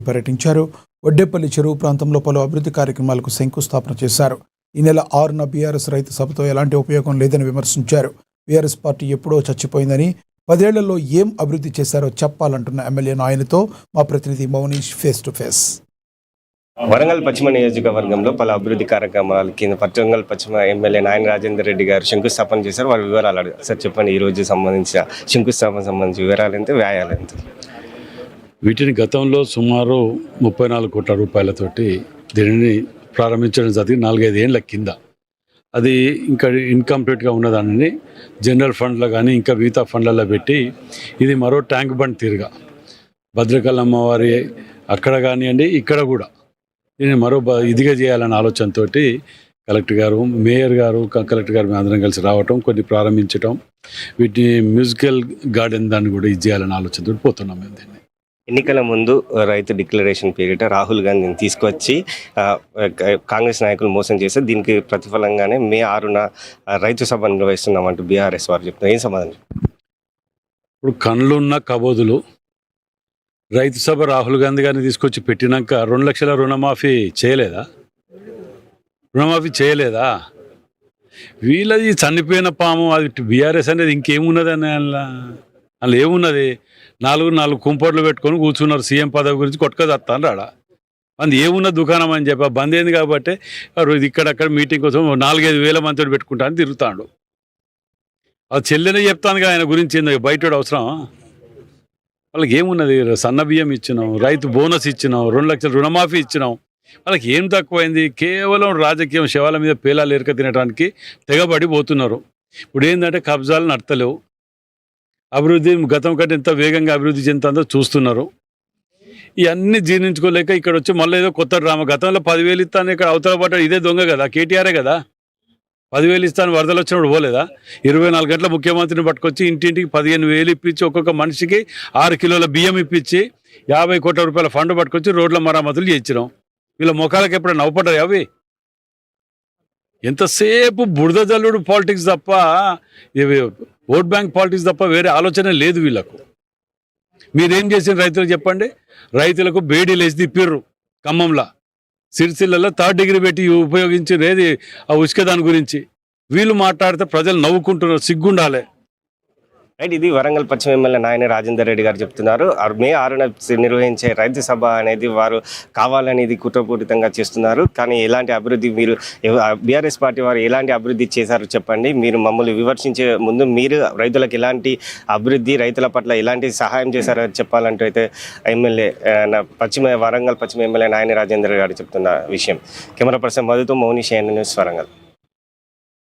పర్యటించారు. వడ్డేపల్లి చెరువు ప్రాంతంలో పలు అభివృద్ధి కార్యక్రమాలకు శంకుస్థాపన చేశారు. ఈ నెల 6న బీఆర్ఎస్ రైతు సభతో ఎలాంటి ఉపయోగం లేదని విమర్శించారు. బీఆర్ఎస్ పార్టీ ఎప్పుడో చచ్చిపోయిందని, 10 ఏళ్లలో ఏం అభివృద్ధి చేశారో చెప్పాలంటున్న ఎమ్మెల్యే నాయనతో మా ప్రతినిధి Mounish face to face. Warangal పశ్చిమ నియోజకవర్గంలో పలు అభివృద్ధి కార్యక్రమాల కింద వరంగల్ పశ్చిమ ఎమ్మెల్యే నాయన రాజేందర్ రెడ్డి గారు శంకుస్థాపన చేశారు. వారి వివరాలు అడిగారు. సార్ చెప్పండి, ఈ రోజు సంబంధించిన శంకుస్థాపన సంబంధించి వివరాలు ఎంత, వ్యాయాలు ఎంత? వీటిని గతంలో సుమారు 34 కోట్ల రూపాయలతోటి దీనిని ప్రారంభించడం జరిగింది 4-5 ఏళ్ల కింద. అది ఇంకా ఇన్కంప్లీట్గా ఉన్నదాన్ని జనరల్ ఫండ్లో కానీ ఇంకా మిగతా ఫండ్లలో పెట్టి ఇది మరో ట్యాంక్ బండ్ తీరుగా భద్రకాళి అమ్మవారి అక్కడ కానివ్వండి ఇక్కడ కూడా దీన్ని మరో ఇదిగా చేయాలనే ఆలోచనతో కలెక్టర్ గారు, మేయర్ గారు, కలెక్టర్ గారు అందరం కలిసి రావటం, కొన్ని ప్రారంభించటం, వీటిని మ్యూజికల్ గార్డెన్ దాన్ని కూడా ఇది చేయాలనే ఆలోచనతో పోతున్నాం మేము. దీన్ని ఎన్నికల ముందు రైతు డిక్లరేషన్ పీరియడ్ రాహుల్ గాంధీని తీసుకొచ్చి కాంగ్రెస్ నాయకులు మోసం చేస్తే దీనికి ప్రతిఫలంగానే మే 6న రైతు సభ నిర్వహిస్తున్నామంటూ బీఆర్ఎస్ వారు చెప్తున్నారు. ఏం సమాధానం? ఇప్పుడు కళ్ళున్న కబోదులు రైతు సభ రాహుల్ గాంధీ గారిని తీసుకొచ్చి పెట్టినాక 2 లక్షల రుణమాఫీ చేయలేదా? వీళ్ళది చనిపోయిన పాము. అది బీఆర్ఎస్ అనేది ఇంకేమున్నదని అందులో ఏమున్నది? 4 కుంపట్లు పెట్టుకొని కూర్చున్నారు. సీఎం పదవి గురించి కొట్టుకొస్తాను రాడా మంది ఏమున్న దుకాణం అని చెప్పి బంద్ అయింది కాబట్టి ఇక్కడక్కడ మీటింగ్ కోసం 4-5 వేల మందితో పెట్టుకుంటా అని తిరుగుతాడు. అది చెల్లెనే చెప్తాను ఆయన గురించి, బయట అవసరం వాళ్ళకి ఏమున్నది? సన్న బియ్యం ఇచ్చినాం, రైతు బోనస్ ఇచ్చినాం, 2 లక్షల రుణమాఫీ ఇచ్చినాం. వాళ్ళకి ఏం తక్కువైంది? కేవలం రాజకీయం శవాల మీద పేలాలు ఎరక తినడానికి తెగబడి పోతున్నారు. ఇప్పుడు ఏంటంటే కబ్జాలు నడతలేవు, అభివృద్ధి గతం కంటే ఎంత వేగంగా అభివృద్ధి చెందుతుందో చూస్తున్నారు. ఇవన్నీ జీర్ణించుకోలేక ఇక్కడ వచ్చి మళ్ళీ ఏదో కొత్త డ్రామా. గతంలో 10,000 ఇస్తాను, ఇక్కడ అవతల పాటు ఇదే దొంగ కదా, కేటీఆరే కదా. 10,000 ఇస్తాను వరదలు వచ్చినప్పుడు పోలేదా? 24 గంటల ముఖ్యమంత్రిని పట్టుకొచ్చి ఇంటింటికి 15,000 ఇప్పించి ఒక్కొక్క మనిషికి 6 కిలోల బియ్యం ఇప్పించి 50 కోట్ల రూపాయల ఫండ్ పట్టుకొచ్చి రోడ్ల మరమ్మతులు చేయించినాం. వీళ్ళ ముఖాలకు ఎప్పుడైనా నవ్వుపడ్డాయి అవి? ఎంతసేపు బురద జల్లుడు పాలిటిక్స్ తప్ప, ఓట్ బ్యాంక్ పాలిటిక్స్ తప్ప వేరే ఆలోచన లేదు వీళ్ళకు. మీరేం చేసిన రైతులకు చెప్పండి. రైతులకు బేడీలు వేసి తిప్పిర్రు. ఖమ్మంలో, సిరిసిల్లలో 3rd డిగ్రీ పెట్టి ఉపయోగించేది ఆ ఉసుక దాని గురించి. వీళ్ళు మాట్లాడితే ప్రజలు నవ్వుకుంటున్నారు. సిగ్గుండాలి. రైట్, ఇది వరంగల్ పశ్చిమ ఎమ్మెల్యే నాయన రాజేందర్ రెడ్డి గారు చెప్తున్నారు. మే 6న నిర్వహించే రైతు సభ అనేది వారు కావాలనేది కుట్రపూరితంగా చేస్తున్నారు. కానీ ఎలాంటి అభివృద్ధి మీరు బీఆర్ఎస్ పార్టీ వారు ఎలాంటి అభివృద్ధి చేశారో చెప్పండి. మీరు మమ్మల్ని విమర్శించే ముందు మీరు రైతులకు ఎలాంటి అభివృద్ధి, రైతుల పట్ల ఎలాంటి సహాయం చేశారో చెప్పాలంటూ అయితే ఎమ్మెల్యే వరంగల్ పశ్చిమ ఎమ్మెల్యే నాయన రాజేందర్ గారు చెప్తున్న విషయం. కెమెరా పర్సన్ మధుతో మౌనీష్ న్యూస్ వరంగల్.